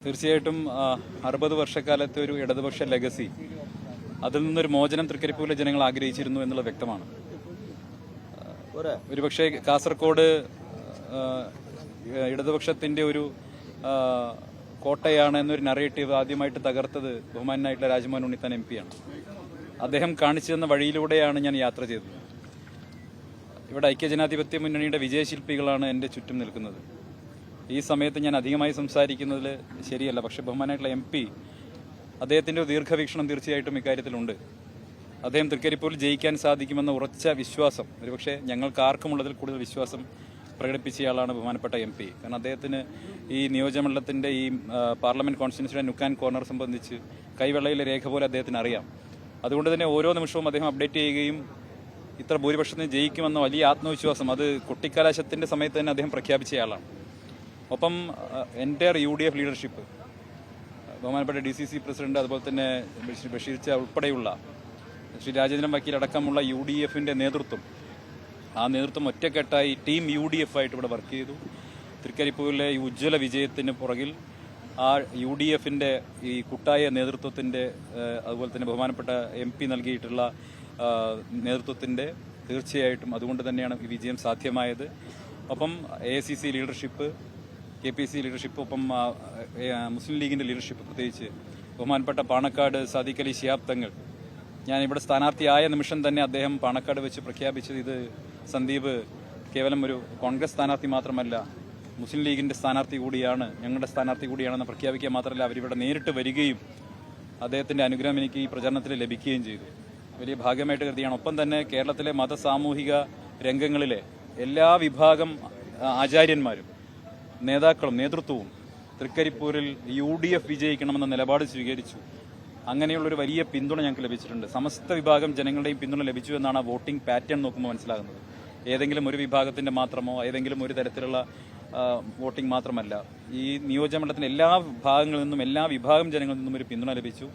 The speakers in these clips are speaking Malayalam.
തീർച്ചയായിട്ടും 60 വർഷക്കാലത്തെ ഒരു ഇടതുപക്ഷ ലെഗസി, അതിൽ നിന്നൊരു മോചനം തൃക്കരിപ്പൂരിലെ ജനങ്ങൾ ആഗ്രഹിച്ചിരുന്നു എന്നുള്ളത് വ്യക്തമാണ്. ഒരുപക്ഷെ കാസർഗോഡ് ഇടതുപക്ഷത്തിന്റെ ഒരു കോട്ടയാണ് എന്നൊരു നറേറ്റീവ് ആദ്യമായിട്ട് തകർത്തത് ബഹുമാനായിട്ടുള്ള രാജ്മോഹൻ ഉണ്ണിത്താൻ MP ആണ്. അദ്ദേഹം കാണിച്ചു തന്ന വഴിയിലൂടെയാണ് ഞാൻ യാത്ര ചെയ്തത്. ഇവിടെ ഐക്യജനാധിപത്യ മുന്നണിയുടെ വിജയശില്പികളാണ് എൻ്റെ ചുറ്റും നിൽക്കുന്നത്. ഈ സമയത്ത് ഞാൻ അധികമായി സംസാരിക്കുന്നതിൽ ശരിയല്ല, പക്ഷെ ബഹുമാനായിട്ടുള്ള MP അദ്ദേഹത്തിൻ്റെ ദീർഘവീക്ഷണം തീർച്ചയായിട്ടും ഇക്കാര്യത്തിലുണ്ട്. അദ്ദേഹം തൃക്കരിപ്പൂരിൽ ജയിക്കാൻ സാധിക്കുമെന്ന ഉറച്ച വിശ്വാസം, ഒരുപക്ഷെ ഞങ്ങൾക്ക് ആർക്കുമുള്ളതിൽ കൂടുതൽ വിശ്വാസം പ്രകടിപ്പിച്ചയാളാണ് ബഹുമാനപ്പെട്ട MP. കാരണം അദ്ദേഹത്തിന് ഈ നിയോജകമണ്ഡലത്തിൻ്റെ ഈ പാർലമെന്റ് കോൺസ്റ്റിറ്റ്യുവൻസിയുടെ നുക്കാൻ കോർണർ സംബന്ധിച്ച് കൈവെള്ളയിലെ രേഖ പോലെ അദ്ദേഹത്തിന് അറിയാം. അതുകൊണ്ട് തന്നെ ഓരോ നിമിഷവും അദ്ദേഹം അപ്ഡേറ്റ് ചെയ്യുകയും ഇത്ര ഭൂരിപക്ഷത്തിന് ജയിക്കുമെന്ന വലിയ ആത്മവിശ്വാസം അത് കൊട്ടിക്കലാശത്തിൻ്റെ സമയത്ത് തന്നെ അദ്ദേഹം പ്രഖ്യാപിച്ചയാളാണ്. ഒപ്പം എൻ്റയർ UDF ലീഡർഷിപ്പ്, ബഹുമാനപ്പെട്ട DCC പ്രസിഡന്റ്, അതുപോലെ തന്നെ ബഷീർ ച ഉൾപ്പെടെയുള്ള ശ്രീ രാജേന്ദ്രൻ വക്കീൽ അടക്കമുള്ള UDFന്റെ നേതൃത്വം, ആ നേതൃത്വം ഒറ്റക്കെട്ടായി ടീം UDF ആയിട്ട് ഇവിടെ വർക്ക് ചെയ്തു. തൃക്കരിപ്പൂരിലെ ഈ ഉജ്ജ്വല വിജയത്തിന് പുറകിൽ ആ UDFന്റെ ഈ കൂട്ടായ നേതൃത്വത്തിൻ്റെ, അതുപോലെ തന്നെ ബഹുമാനപ്പെട്ട MP നൽകിയിട്ടുള്ള നേതൃത്വത്തിൻ്റെ തീർച്ചയായിട്ടും അതുകൊണ്ട് തന്നെയാണ് ഈ വിജയം സാധ്യമായത്. ഒപ്പം AICC ലീഡർഷിപ്പ്, KPC ലീഡർഷിപ്പ്, ഒപ്പം മുസ്ലിം ലീഗിൻ്റെ ലീഡർഷിപ്പ്, പ്രത്യേകിച്ച് ബഹുമാനപ്പെട്ട പാണക്കാട് സാദിഖ് അലി ശിഹാബ് തങ്ങൾ, ഞാനിവിടെ സ്ഥാനാർത്ഥിയായ നിമിഷം തന്നെ അദ്ദേഹം പാണക്കാട് വെച്ച് പ്രഖ്യാപിച്ചത് ഇത് സന്ദീപ് കേവലം ഒരു കോൺഗ്രസ് സ്ഥാനാർത്ഥി മാത്രമല്ല, മുസ്ലിം ലീഗിൻ്റെ സ്ഥാനാർത്ഥി കൂടിയാണ്, ഞങ്ങളുടെ സ്ഥാനാർത്ഥി കൂടിയാണെന്ന് പ്രഖ്യാപിക്കുക മാത്രമല്ല, അവരിവിടെ നേരിട്ട് വരികയും അദ്ദേഹത്തിൻ്റെ അനുഗ്രഹം എനിക്ക് ഈ പ്രചരണത്തിൽ ലഭിക്കുകയും ചെയ്തു. വലിയ ഭാഗ്യമായിട്ട് കരുതിയാണ്. ഒപ്പം തന്നെ കേരളത്തിലെ മതസാമൂഹിക രംഗങ്ങളിലെ എല്ലാ വിഭാഗം ആചാര്യന്മാരും നേതാക്കളും നേതൃത്വവും തൃക്കരിപ്പൂരിൽ UDF വിജയിക്കണമെന്ന നിലപാട് സ്വീകരിച്ചു. അങ്ങനെയുള്ളൊരു വലിയ പിന്തുണ ഞങ്ങൾക്ക് ലഭിച്ചിട്ടുണ്ട്. സമസ്ത വിഭാഗം ജനങ്ങളുടെയും പിന്തുണ ലഭിച്ചു എന്നാണ് ആ വോട്ടിംഗ് പാറ്റേൺ നോക്കുമ്പോൾ മനസ്സിലാകുന്നത്. ഏതെങ്കിലും ഒരു വിഭാഗത്തിന്റെ മാത്രമോ ഏതെങ്കിലും ഒരു തരത്തിലുള്ള വോട്ടിംഗ് മാത്രമല്ല, ഈ നിയോജകമണ്ഡലത്തിന്റെ എല്ലാ ഭാഗങ്ങളിൽ നിന്നും എല്ലാ വിഭാഗം ജനങ്ങളിൽ നിന്നും ഒരു പിന്തുണ ലഭിച്ചു.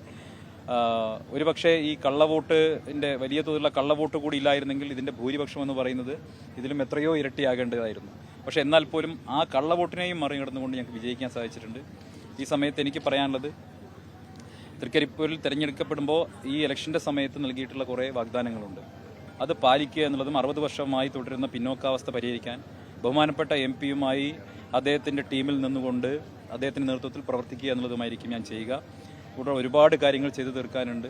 ഒരുപക്ഷെ ഈ കള്ളവോട്ടിന്റെ വലിയ തോതിലുള്ള കള്ളവോട്ട് കൂടി ഇല്ലായിരുന്നെങ്കിൽ ഇതിന്റെ ഭൂരിപക്ഷം എന്ന് പറയുന്നത് ഇതിലും എത്രയോ ഇരട്ടിയാകേണ്ടതായിരുന്നു. പക്ഷെ എന്നാൽ പോലും ആ കള്ളവോട്ടിനെയും മറികടന്നുകൊണ്ട് ഞങ്ങൾക്ക് വിജയിക്കാൻ സാധിച്ചിട്ടുണ്ട്. ഈ സമയത്ത് എനിക്ക് പറയാനുള്ളത്, തൃക്കരിപ്പൂരിൽ തിരഞ്ഞെടുക്കപ്പെടുമ്പോൾ ഈ ഇലക്ഷന്റെ സമയത്ത് നൽകിയിട്ടുള്ള കുറേ വാഗ്ദാനങ്ങളുണ്ട്. അത് പാലിക്കുക എന്നുള്ളതും 60 വർഷമായി തുടരുന്ന പിന്നോക്കാവസ്ഥ പരിഹരിക്കാൻ ബഹുമാനപ്പെട്ട MPയുമായി അദ്ദേഹത്തിന്റെ ടീമിൽ നിന്നുകൊണ്ട് അദ്ദേഹത്തിന്റെ നേതൃത്വത്തിൽ പ്രവർത്തിക്കുക എന്നുള്ളതുമായിരിക്കും ഞാൻ ചെയ്യുക. ഇവിടെ ഒരുപാട് കാര്യങ്ങൾ ചെയ്തു തീർക്കാനുണ്ട്.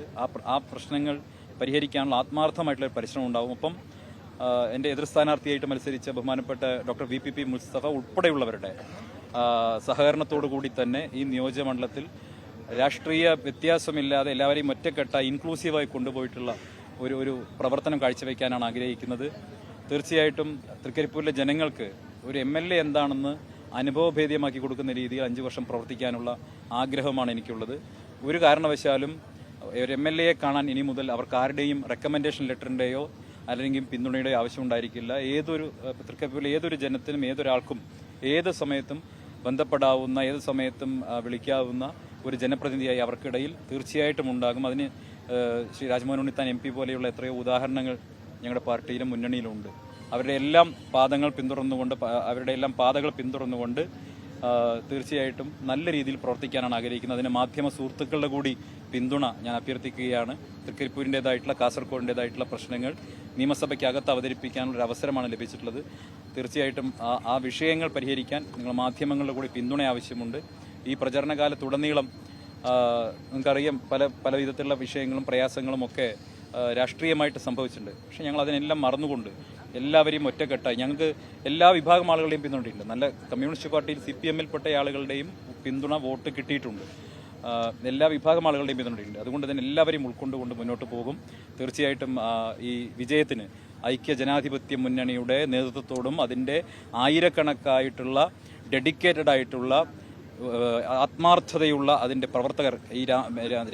ആ പ്രശ്നങ്ങൾ പരിഹരിക്കാനുള്ള ആത്മാർത്ഥമായിട്ടുള്ള പരിശ്രമം ഉണ്ടാവും. ഒപ്പം എൻ്റെ എതിർ സ്ഥാനാർത്ഥിയായിട്ട് മത്സരിച്ച ബഹുമാനപ്പെട്ട ഡോക്ടർ VPP മുസ്തഫ ഉൾപ്പെടെയുള്ളവരുടെ സഹകരണത്തോടു കൂടി തന്നെ ഈ നിയോജകമണ്ഡലത്തിൽ രാഷ്ട്രീയ വ്യത്യാസമില്ലാതെ എല്ലാവരെയും ഒറ്റക്കെട്ടായി ഇൻക്ലൂസീവായി കൊണ്ടുപോയിട്ടുള്ള ഒരു പ്രവർത്തനം കാഴ്ചവെക്കാനാണ് ആഗ്രഹിക്കുന്നത്. തീർച്ചയായിട്ടും തൃക്കരിപ്പൂരിലെ ജനങ്ങൾക്ക് ഒരു MLA എന്താണെന്ന് അനുഭവഭേദ്യമാക്കി കൊടുക്കുന്ന രീതിയിൽ 5 വർഷം പ്രവർത്തിക്കാനുള്ള ആഗ്രഹമാണ് എനിക്കുള്ളത്. ഒരു കാരണവശാലും ഒരു MLAയെ കാണാൻ ഇനി മുതൽ അവർക്ക് ആരുടെയും റെക്കമെൻഡേഷൻ ലെറ്ററിൻ്റെയോ അല്ലെങ്കിൽ പിന്തുണയുടെയോ ആവശ്യമുണ്ടായിരിക്കില്ല. തൃക്കരിപ്പൂരിലെ ഏതൊരു ജനത്തിനും ഏതൊരാൾക്കും ഏത് സമയത്തും ബന്ധപ്പെടാവുന്ന, ഏത് സമയത്തും വിളിക്കാവുന്ന ഒരു ജനപ്രതിനിധിയായി അവർക്കിടയിൽ തീർച്ചയായിട്ടും ഉണ്ടാകും. അതിന് ശ്രീ രാജ്മോഹൻ ഉണ്ണിത്താൻ MP പോലെയുള്ള എത്രയോ ഉദാഹരണങ്ങൾ ഞങ്ങളുടെ പാർട്ടിയിലും മുന്നണിയിലുമുണ്ട്. അവരുടെ എല്ലാം പാതകൾ പിന്തുടർന്നുകൊണ്ട് തീർച്ചയായിട്ടും നല്ല രീതിയിൽ പ്രവർത്തിക്കാനാണ് ആഗ്രഹിക്കുന്നത്. അതിന് മാധ്യമ സുഹൃത്തുക്കളുടെ കൂടി പിന്തുണ ഞാൻ അഭ്യർത്ഥിക്കുകയാണ്. തൃക്കരിപ്പൂരിൻ്റെതായിട്ടുള്ള കാസർഗോഡിൻ്റെതായിട്ടുള്ള പ്രശ്നങ്ങൾ നിയമസഭയ്ക്കകത്ത് അവതരിപ്പിക്കാനുള്ള ഒരു അവസരമാണ് ലഭിച്ചിട്ടുള്ളത്. തീർച്ചയായിട്ടും ആ വിഷയങ്ങൾ പരിഹരിക്കാൻ നിങ്ങൾ മാധ്യമങ്ങളുടെ കൂടി പിന്തുണ ആവശ്യമുണ്ട്. ഈ പ്രചരണകാലത്തുടനീളം നിങ്ങൾക്കറിയാം പല വിധത്തിലുള്ള വിഷയങ്ങളും പ്രയാസങ്ങളും ഒക്കെ രാഷ്ട്രീയമായിട്ട് സംഭവിച്ചിട്ടുണ്ട്. പക്ഷെ ഞങ്ങൾ അതിനെല്ലാം മറന്നുകൊണ്ട് എല്ലാവരെയും ഒറ്റക്കെട്ടായി, ഞങ്ങൾക്ക് എല്ലാ വിഭാഗം ആളുകളുടെയും പിന്തുണയുണ്ട്. നല്ല കമ്മ്യൂണിസ്റ്റ് പാർട്ടിയിൽ CPMൽ പെട്ട ആളുകളുടെയും പിന്തുണ വോട്ട് കിട്ടിയിട്ടുണ്ട്. എല്ലാ വിഭാഗം ആളുകളുടെയും പിന്തുണയുണ്ട്. അതുകൊണ്ട് തന്നെ എല്ലാവരെയും ഉൾക്കൊണ്ടുകൊണ്ട് മുന്നോട്ട് പോകും. തീർച്ചയായിട്ടും ഈ വിജയത്തിന് ഐക്യജനാധിപത്യ മുന്നണിയുടെ നേതൃത്വത്തോടും അതിൻ്റെ ആയിരക്കണക്കായിട്ടുള്ള ഡെഡിക്കേറ്റഡ് ആയിട്ടുള്ള ആത്മാർത്ഥതയുള്ള അതിൻ്റെ പ്രവർത്തകർ ഈ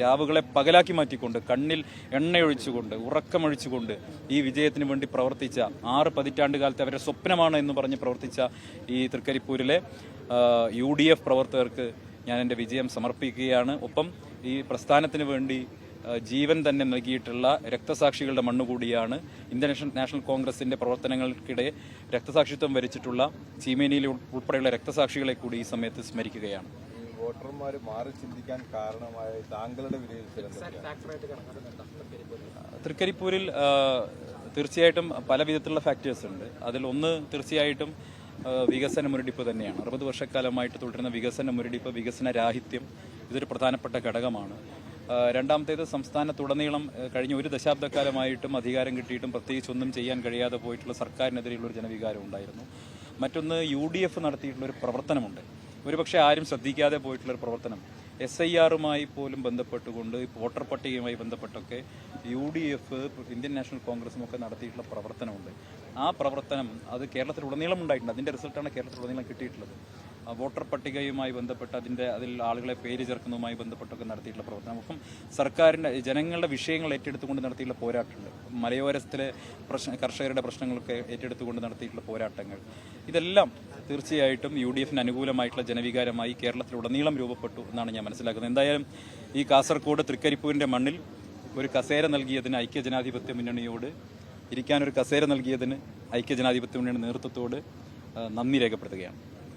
രാവുകളെ പകലാക്കി മാറ്റിക്കൊണ്ട്, കണ്ണിൽ എണ്ണയൊഴിച്ചുകൊണ്ട്, ഉറക്കമൊഴിച്ചുകൊണ്ട് ഈ വിജയത്തിന് വേണ്ടി പ്രവർത്തിച്ച 6 പതിറ്റാണ്ട് കാലത്തെ അവരുടെ സ്വപ്നമാണ് എന്ന് പറഞ്ഞ് പ്രവർത്തിച്ച ഈ തൃക്കരിപ്പൂരിലെ UDF പ്രവർത്തകർക്ക് ഞാൻ എൻ്റെ വിജയം സമർപ്പിക്കുകയാണ്. ഒപ്പം ഈ പ്രസ്ഥാനത്തിന് വേണ്ടി ജീവൻ തന്നെ നൽകിയിട്ടുള്ള രക്തസാക്ഷികളുടെ മണ്ണുകൂടിയാണ്. ഇന്ത്യൻ നാഷണൽ കോൺഗ്രസിന്റെ പ്രവർത്തനങ്ങൾക്കിടെ രക്തസാക്ഷിത്വം വരിച്ചിട്ടുള്ള ചീമേനിയിൽ ഉൾപ്പെടെയുള്ള രക്തസാക്ഷികളെ കൂടി ഈ സമയത്ത് സ്മരിക്കുകയാണ്. വോട്ടർമാർ മാറി ചിന്തിക്കാൻ കാരണമായ താങ്കളുടെ വിലയിരുത്തൽ തൃക്കരിപ്പൂരിൽ തീർച്ചയായിട്ടും പല വിധത്തിലുള്ള ഫാക്ടേഴ്സ് ഉണ്ട്. അതിൽ ഒന്ന് തീർച്ചയായിട്ടും വികസന മുരടിപ്പ് തന്നെയാണ്. 60 വർഷക്കാലമായിട്ട് തുടരുന്ന വികസന മുരടിപ്പ്, വികസന രാഹിത്യം ഇതൊരു പ്രധാനപ്പെട്ട ഘടകമാണ്. രണ്ടാമത്തേത്, സംസ്ഥാനത്തുടനീളം കഴിഞ്ഞ ഒരു ദശാബ്ദക്കാലമായിട്ടും അധികാരം കിട്ടിയിട്ടും പ്രത്യേകിച്ചൊന്നും ചെയ്യാൻ കഴിയാതെ പോയിട്ടുള്ള സർക്കാരിനെതിരെയുള്ളൊരു ജനവികാരം ഉണ്ടായിരുന്നു. മറ്റൊന്ന്, UDF നടത്തിയിട്ടുള്ളൊരു പ്രവർത്തനമുണ്ട്, ഒരുപക്ഷെ ആരും ശ്രദ്ധിക്കാതെ പോയിട്ടുള്ളൊരു പ്രവർത്തനം. SIR-മായി പോലും ബന്ധപ്പെട്ടുകൊണ്ട്, വോട്ടർ പട്ടികയുമായി ബന്ധപ്പെട്ടൊക്കെ UDF, ഇന്ത്യൻ നാഷണൽ കോൺഗ്രസും ഒക്കെ നടത്തിയിട്ടുള്ള പ്രവർത്തനമുണ്ട്. ആ പ്രവർത്തനം അത് കേരളത്തിലുടനീളം ഉണ്ടായിട്ടുണ്ട്. അതിൻ്റെ റിസൾട്ടാണ് കേരളത്തിലുടനീളം കിട്ടിയിട്ടുള്ളത്. വോട്ടർ പട്ടികയുമായി ബന്ധപ്പെട്ട് അതിൽ ആളുകളെ പേര് ചേർക്കുന്നതുമായി ബന്ധപ്പെട്ടൊക്കെ നടത്തിയിട്ടുള്ള പ്രവർത്തനം, ഒപ്പം സർക്കാരിൻ്റെ ജനങ്ങളുടെ വിഷയങ്ങൾ ഏറ്റെടുത്തുകൊണ്ട് നടത്തിയിട്ടുള്ള പോരാട്ടമുണ്ട്. മലയോരത്തിലെ കർഷകരുടെ പ്രശ്നങ്ങളൊക്കെ ഏറ്റെടുത്തുകൊണ്ട് നടത്തിയിട്ടുള്ള പോരാട്ടങ്ങൾ, ഇതെല്ലാം തീർച്ചയായിട്ടും UDF-ന് അനുകൂലമായിട്ടുള്ള ജനവികാരമായി കേരളത്തിലുടനീളം രൂപപ്പെട്ടു എന്നാണ് ഞാൻ മനസ്സിലാക്കുന്നത്. എന്തായാലും ഈ കാസർഗോഡ് തൃക്കരിപ്പൂരിൻ്റെ മണ്ണിൽ ഒരു കസേര നൽകിയതിന് ഐക്യജനാധിപത്യ മുന്നണിയോട്, ഇരിക്കാനൊരു കസേര നൽകിയതിന് ഐക്യജനാധിപത്യ മുന്നണിയുടെ നേതൃത്വത്തോട് നന്ദി രേഖപ്പെടുത്തുകയാണ്.